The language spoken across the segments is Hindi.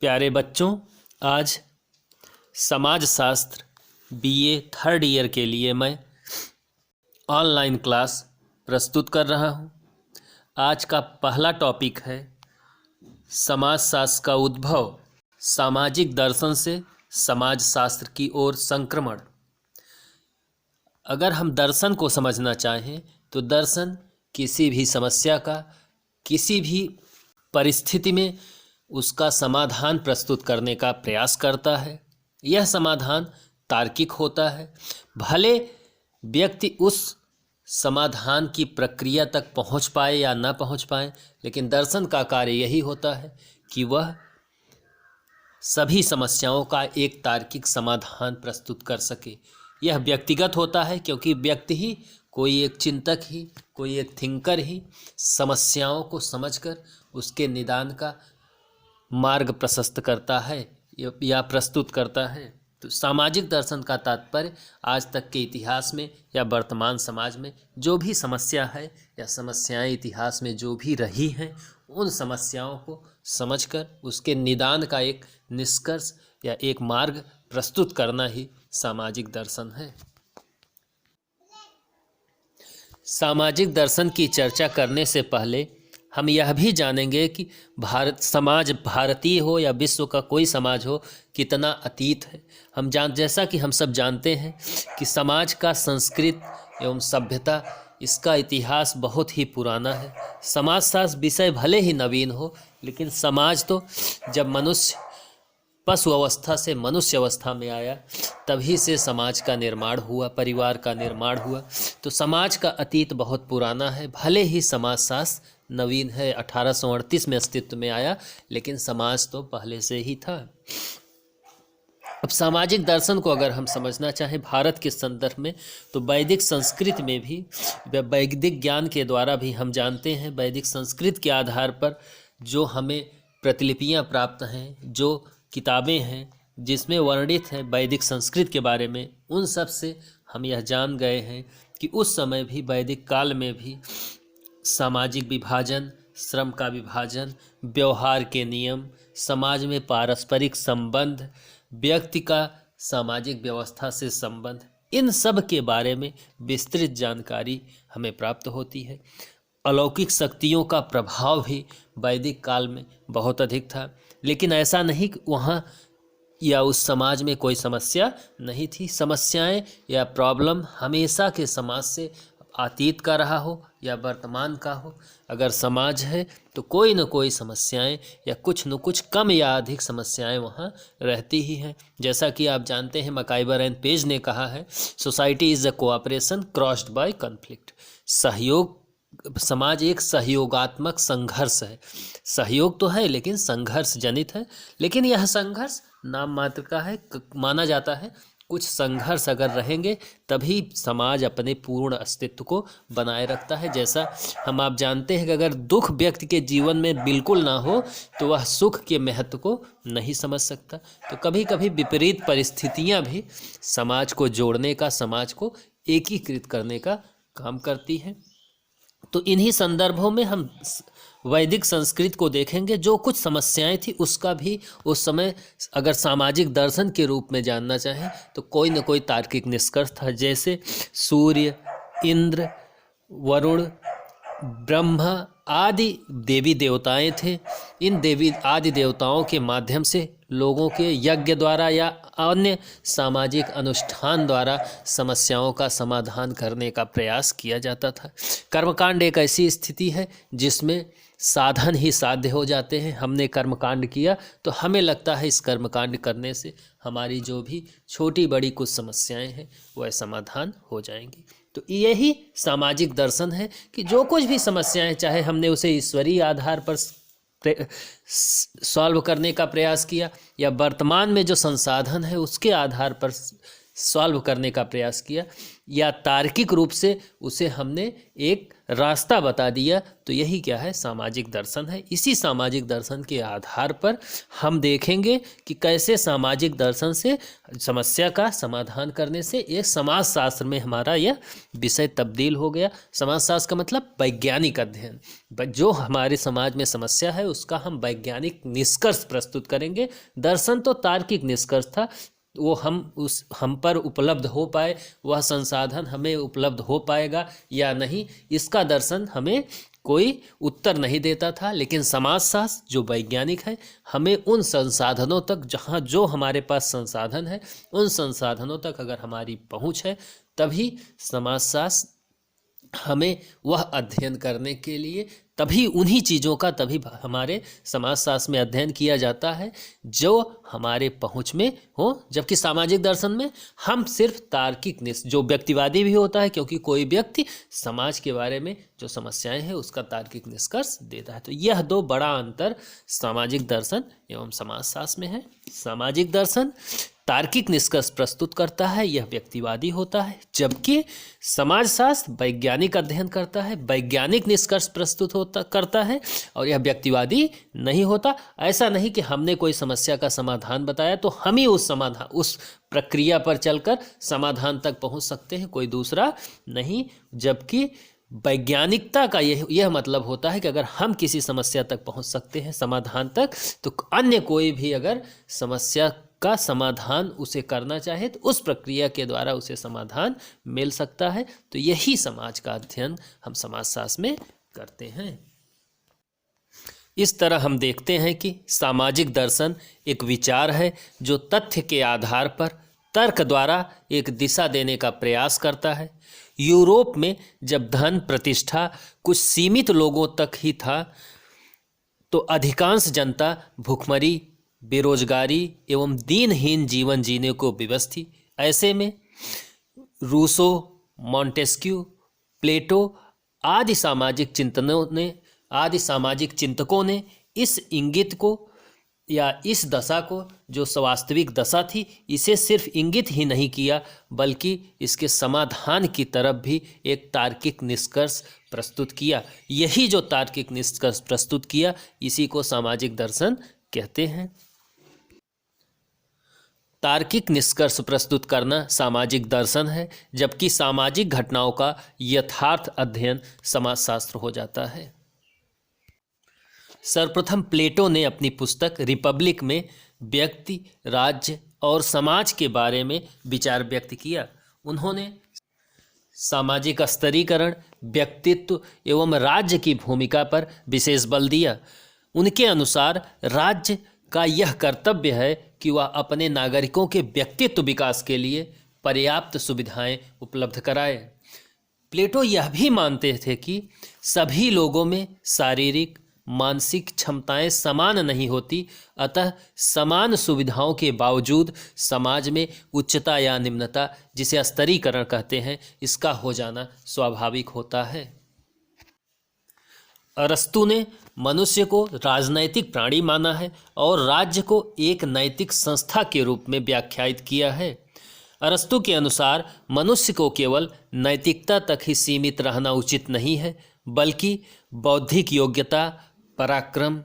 प्यारे बच्चों, आज समाज शास्त्र बीए थर्ड ईयर के लिए मैं ऑनलाइन क्लास प्रस्तुत कर रहा हूँ। आज का पहला टॉपिक है समाज शास्त्र का उद्भव, सामाजिक दर्शन से समाज शास्त्र की ओर संक्रमण। अगर हम दर्शन को समझना चाहें तो दर्शन किसी भी समस्या का, किसी भी परिस्थिति में उसका समाधान प्रस्तुत करने का प्रयास करता है। यह समाधान तार्किक होता है, भले व्यक्ति उस समाधान की प्रक्रिया तक पहुंच पाए या ना पहुंच पाए, लेकिन दर्शन का कार्य यही होता है कि वह सभी समस्याओं का एक तार्किक समाधान प्रस्तुत कर सके। यह व्यक्तिगत होता है क्योंकि व्यक्ति ही, कोई एक चिंतक ही, कोई एक थिंकर ही समस्याओं को समझकर उसके निदान का मार्ग प्रशस्त करता है या प्रस्तुत करता है। तो सामाजिक दर्शन का तात्पर्य आज तक के इतिहास में या वर्तमान समाज में जो भी समस्या है या समस्याएं इतिहास में जो भी रही हैं, उन समस्याओं को समझकर उसके निदान का एक निष्कर्ष या एक मार्ग प्रस्तुत करना ही सामाजिक दर्शन है। सामाजिक दर्शन की चर्चा करने से पहले हम यह भी जानेंगे कि भारतीय हो या विश्व का कोई समाज हो, कितना अतीत है। जैसा कि हम सब जानते हैं कि समाज का संस्कृति एवं सभ्यता, इसका इतिहास बहुत ही पुराना है। समाजशास्त्र विषय भले ही नवीन हो, लेकिन समाज तो जब मनुष्य पशु अवस्था से मनुष्य अवस्था में आया, तभी से समाज का निर्माण हुआ, परिवार का निर्माण हुआ। तो समाज का अतीत बहुत पुराना है। भले ही समाजशास्त्र नवीन है, 1838 में अस्तित्व में आया, लेकिन समाज तो पहले से ही था। अब सामाजिक दर्शन को अगर हम समझना चाहें भारत के संदर्भ में, तो वैदिक संस्कृत में भी, वैदिक ज्ञान के द्वारा भी हम जानते हैं, वैदिक संस्कृत के आधार पर जो हमें प्रतिलिपियां प्राप्त हैं, जो किताबें हैं जिसमें वर्णित है वैदिक संस्कृत के बारे में, उन सब से हम यह जान गए हैं कि उस समय भी, वैदिक काल में भी सामाजिक विभाजन, श्रम का विभाजन, व्यवहार के नियम, समाज में पारस्परिक संबंध, व्यक्ति का सामाजिक व्यवस्था से संबंध, इन सब के बारे में विस्तृत जानकारी हमें प्राप्त होती है। अलौकिक शक्तियों का प्रभाव भी वैदिक काल में बहुत अधिक था, लेकिन ऐसा नहीं कि वहाँ या उस समाज में कोई समस्या नहीं थी। समस्याएं या प्रॉब्लम हमेशा के समाज से, अतीत का रहा हो या वर्तमान का हो, अगर समाज है तो कोई न कोई समस्याएं या कुछ न कुछ कम या अधिक समस्याएं वहाँ रहती ही हैं। जैसा कि आप जानते हैं, मकाइबर एंड पेज ने कहा है, society is a cooperation crossed by conflict. समाज एक सहयोगात्मक संघर्ष है। सहयोग तो है लेकिन संघर्ष जनित है, लेकिन यह संघर्ष नाम मात्र का है। माना जाता है कुछ संघर्ष अगर रहेंगे तभी समाज अपने पूर्ण अस्तित्व को बनाए रखता है। जैसा आप जानते हैं कि अगर दुख व्यक्ति के जीवन में बिल्कुल ना हो तो वह सुख के महत्व को नहीं समझ सकता। तो कभी कभी विपरीत परिस्थितियां भी समाज को जोड़ने का, समाज को एकीकृत करने का काम करती हैं। तो इन्हीं संदर्भों में हम वैदिक संस्कृत को देखेंगे। जो कुछ समस्याएं थी उसका भी उस समय अगर सामाजिक दर्शन के रूप में जानना चाहें तो कोई न कोई तार्किक निष्कर्ष था। जैसे सूर्य, इंद्र, वरुण, ब्रह्मा आदि देवी देवताएं थे। इन देवी आदि देवताओं के माध्यम से लोगों के यज्ञ द्वारा या अन्य सामाजिक अनुष्ठान द्वारा समस्याओं का समाधान करने का प्रयास किया जाता था। कर्मकांड एक ऐसी स्थिति है जिसमें साधन ही साध्य हो जाते हैं। हमने कर्मकांड किया तो हमें लगता है इस कर्मकांड करने से हमारी जो भी छोटी बड़ी कुछ समस्याएं हैं वह समाधान हो जाएंगी। तो यही सामाजिक दर्शन है कि जो कुछ भी समस्याएं, चाहे हमने उसे ईश्वरीय आधार पर सॉल्व करने का प्रयास किया या वर्तमान में जो संसाधन है उसके आधार पर सॉल्व करने का प्रयास किया या तार्किक रूप से उसे हमने एक रास्ता बता दिया, तो यही क्या है, सामाजिक दर्शन है। इसी सामाजिक दर्शन के आधार पर हम देखेंगे कि कैसे सामाजिक दर्शन से समस्या का समाधान करने से एक समाजशास्त्र में हमारा यह विषय तब्दील हो गया। समाजशास्त्र का मतलब वैज्ञानिक अध्ययन, जो हमारे समाज में समस्या है उसका हम वैज्ञानिक निष्कर्ष प्रस्तुत करेंगे। दर्शन तो तार्किक निष्कर्ष था, वो हम पर उपलब्ध हो पाए, वह संसाधन हमें उपलब्ध हो पाएगा या नहीं, इसका दर्शन हमें कोई उत्तर नहीं देता था। लेकिन समाजशास्त्र जो वैज्ञानिक है हमें उन संसाधनों तक, जहाँ जो हमारे पास संसाधन है उन संसाधनों तक अगर हमारी पहुँच है तभी समाजशास्त्र हमें वह अध्ययन करने के लिए, तभी उन्हीं चीज़ों का तभी हमारे समाजशास्त्र में अध्ययन किया जाता है जो हमारे पहुंच में हो। जबकि सामाजिक दर्शन में हम सिर्फ तार्किक जो व्यक्तिवादी भी होता है, क्योंकि कोई व्यक्ति समाज के बारे में जो समस्याएं हैं उसका तार्किक निष्कर्ष देता है। तो यह दो बड़ा अंतर सामाजिक दर्शन एवं समाजशास्त्र में है। सामाजिक दर्शन तार्किक निष्कर्ष प्रस्तुत करता है, यह व्यक्तिवादी होता है, जबकि समाजशास्त्र वैज्ञानिक अध्ययन करता है, वैज्ञानिक निष्कर्ष प्रस्तुत करता है और यह व्यक्तिवादी नहीं होता। ऐसा नहीं कि हमने कोई समस्या का समाधान बताया तो हम ही उस प्रक्रिया पर चलकर समाधान तक पहुंच सकते हैं, कोई दूसरा नहीं। जबकि वैज्ञानिकता का यह मतलब होता है कि अगर हम किसी समस्या तक पहुंच सकते हैं, समाधान तक, तो अन्य कोई भी अगर समस्या का समाधान उसे करना चाहे तो उस प्रक्रिया के द्वारा उसे समाधान मिल सकता है। तो यही समाज का अध्ययन हम समाजशास्त्र में करते हैं। इस तरह हम देखते हैं कि सामाजिक दर्शन एक विचार है जो तथ्य के आधार पर तर्क द्वारा एक दिशा देने का प्रयास करता है। यूरोप में जब धन प्रतिष्ठा कुछ सीमित लोगों तक ही था तो अधिकांश जनता भूखमरी, बेरोजगारी एवं दीनहीन जीवन जीने को विवश थी। ऐसे में रूसो, मॉन्टेस्क्यू, प्लेटो आदि सामाजिक चिंतकों ने इस इंगित को या इस दशा को, जो वास्तविक दशा थी, इसे सिर्फ इंगित ही नहीं किया बल्कि इसके समाधान की तरफ भी एक तार्किक निष्कर्ष प्रस्तुत किया। यही जो तार्किक निष्कर्ष प्रस्तुत किया इसी को सामाजिक दर्शन कहते हैं। तार्किक निष्कर्ष प्रस्तुत करना सामाजिक दर्शन है, जबकि सामाजिक घटनाओं का यथार्थ अध्ययन समाजशास्त्र हो जाता है। सर्वप्रथम प्लेटो ने अपनी पुस्तक रिपब्लिक में व्यक्ति, राज्य और समाज के बारे में विचार व्यक्त किया। उन्होंने सामाजिक स्तरीकरण, व्यक्तित्व एवं राज्य की भूमिका पर विशेष बल दिया। उनके अनुसार राज्य का यह कर्तव्य है कि वह अपने नागरिकों के व्यक्तित्व विकास के लिए पर्याप्त सुविधाएं उपलब्ध कराए। प्लेटो यह भी मानते थे कि सभी लोगों में शारीरिक, मानसिक क्षमताएं समान नहीं होती, अतः समान सुविधाओं के बावजूद समाज में उच्चता या निम्नता, जिसे स्तरीकरण कहते हैं, इसका हो जाना स्वाभाविक होता है। अरस्तु ने मनुष्य को राजनैतिक प्राणी माना है और राज्य को एक नैतिक संस्था के रूप में व्याख्यायित किया है। अरस्तु के अनुसार मनुष्य को केवल नैतिकता तक ही सीमित रहना उचित नहीं है, बल्कि बौद्धिक योग्यता, पराक्रम,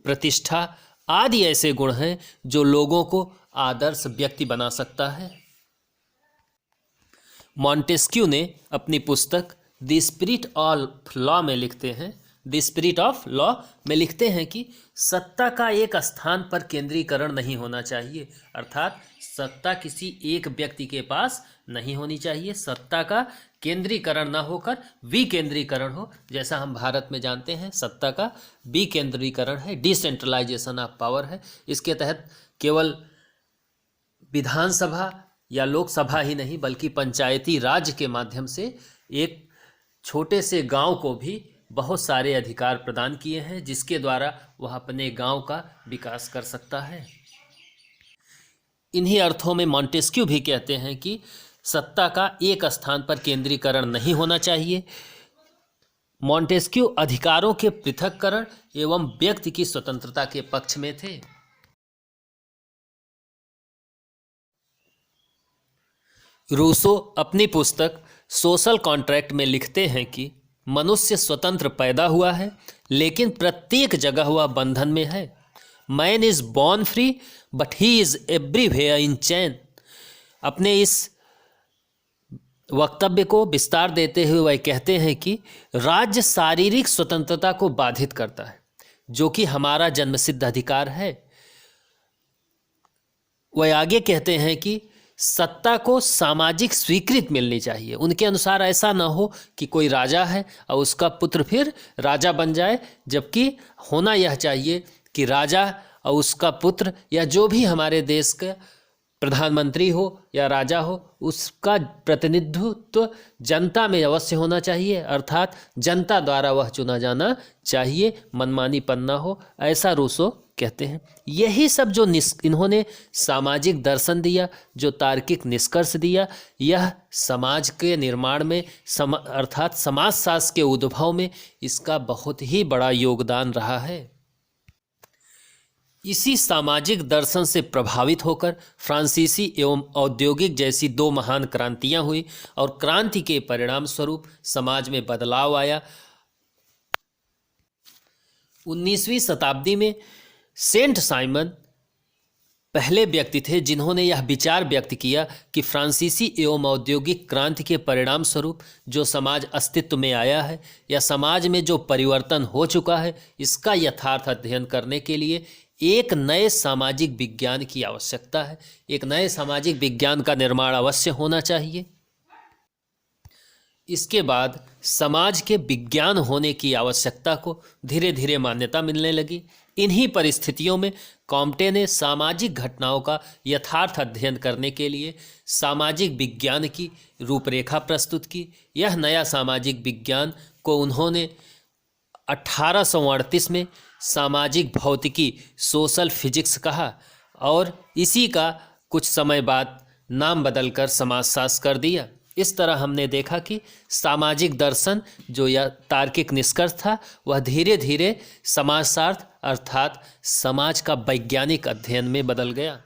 प्रतिष्ठा आदि ऐसे गुण हैं जो लोगों को आदर्श व्यक्ति बना सकता है। मॉन्टेस्क्यू ने अपनी पुस्तक द स्पिरिट ऑफ लॉ में लिखते हैं कि सत्ता का एक स्थान पर केंद्रीकरण नहीं होना चाहिए, अर्थात सत्ता किसी एक व्यक्ति के पास नहीं होनी चाहिए। सत्ता का केंद्रीकरण ना होकर विकेंद्रीकरण हो, जैसा हम भारत में जानते हैं सत्ता का विकेंद्रीकरण है, डिसेंट्रलाइजेशन ऑफ पावर है। इसके तहत केवल विधानसभा या लोकसभा ही नहीं बल्कि पंचायती राज के माध्यम से एक छोटे से गांव को भी बहुत सारे अधिकार प्रदान किए हैं, जिसके द्वारा वह अपने गांव का विकास कर सकता है। इन्हीं अर्थों में मॉन्टेस्क्यू भी कहते हैं कि सत्ता का एक स्थान पर केंद्रीकरण नहीं होना चाहिए। मॉन्टेस्क्यू अधिकारों के पृथक्करण एवं व्यक्ति की स्वतंत्रता के पक्ष में थे। रूसो अपनी पुस्तक सोशल कॉन्ट्रैक्ट में लिखते हैं कि मनुष्य स्वतंत्र पैदा हुआ है, लेकिन प्रत्येक जगह वह बंधन में है। Man is born free but he is everywhere in chain. अपने इस वक्तव्य को विस्तार देते हुए वह कहते हैं कि राज्य शारीरिक स्वतंत्रता को बाधित करता है, जो कि हमारा जन्मसिद्ध अधिकार है। वह आगे कहते हैं कि सत्ता को सामाजिक स्वीकृति मिलनी चाहिए। उनके अनुसार ऐसा न हो कि कोई राजा है और उसका पुत्र फिर राजा बन जाए, जबकि होना यह चाहिए कि राजा और उसका पुत्र या जो भी हमारे देश का प्रधानमंत्री हो या राजा हो, उसका प्रतिनिधित्व जनता में अवश्य होना चाहिए, अर्थात जनता द्वारा वह चुना जाना चाहिए, मनमानी पन्ना हो, ऐसा रूसो कहते हैं। यही सब जो इन्होंने सामाजिक दर्शन दिया, जो तार्किक निष्कर्ष दिया, यह समाज के निर्माण में अर्थात समाजशास्त्र के उद्भव में इसका बहुत ही बड़ा योगदान रहा है। इसी सामाजिक दर्शन से प्रभावित होकर फ्रांसीसी एवं औद्योगिक जैसी दो महान क्रांतियां हुई और क्रांति के परिणाम स्वरूप समाज में बदलाव आया। 19वीं शताब्दी में सेंट साइमन पहले व्यक्ति थे जिन्होंने यह विचार व्यक्त किया कि फ्रांसीसी एवं औद्योगिक क्रांति के परिणाम स्वरूप जो समाज अस्तित्व में आया है या समाज में जो परिवर्तन हो चुका है, इसका यथार्थ अध्ययन करने के लिए एक नए सामाजिक विज्ञान की आवश्यकता है। एक नए सामाजिक विज्ञान का निर्माण अवश्य होना चाहिए। इसके बाद समाज के विज्ञान होने की आवश्यकता को धीरे धीरे मान्यता मिलने लगी। इन्हीं परिस्थितियों में कॉम्टे ने सामाजिक घटनाओं का यथार्थ अध्ययन करने के लिए सामाजिक विज्ञान की रूपरेखा प्रस्तुत की। यह नया सामाजिक विज्ञान को उन्होंने 1838 में सामाजिक भौतिकी सोशल फिजिक्स कहा और इसी का कुछ समय बाद नाम बदलकर समाजशास्त्र कर दिया। इस तरह हमने देखा कि सामाजिक दर्शन जो यह तार्किक निष्कर्ष था, वह धीरे धीरे समाजशास्त्र अर्थात समाज का वैज्ञानिक अध्ययन में बदल गया।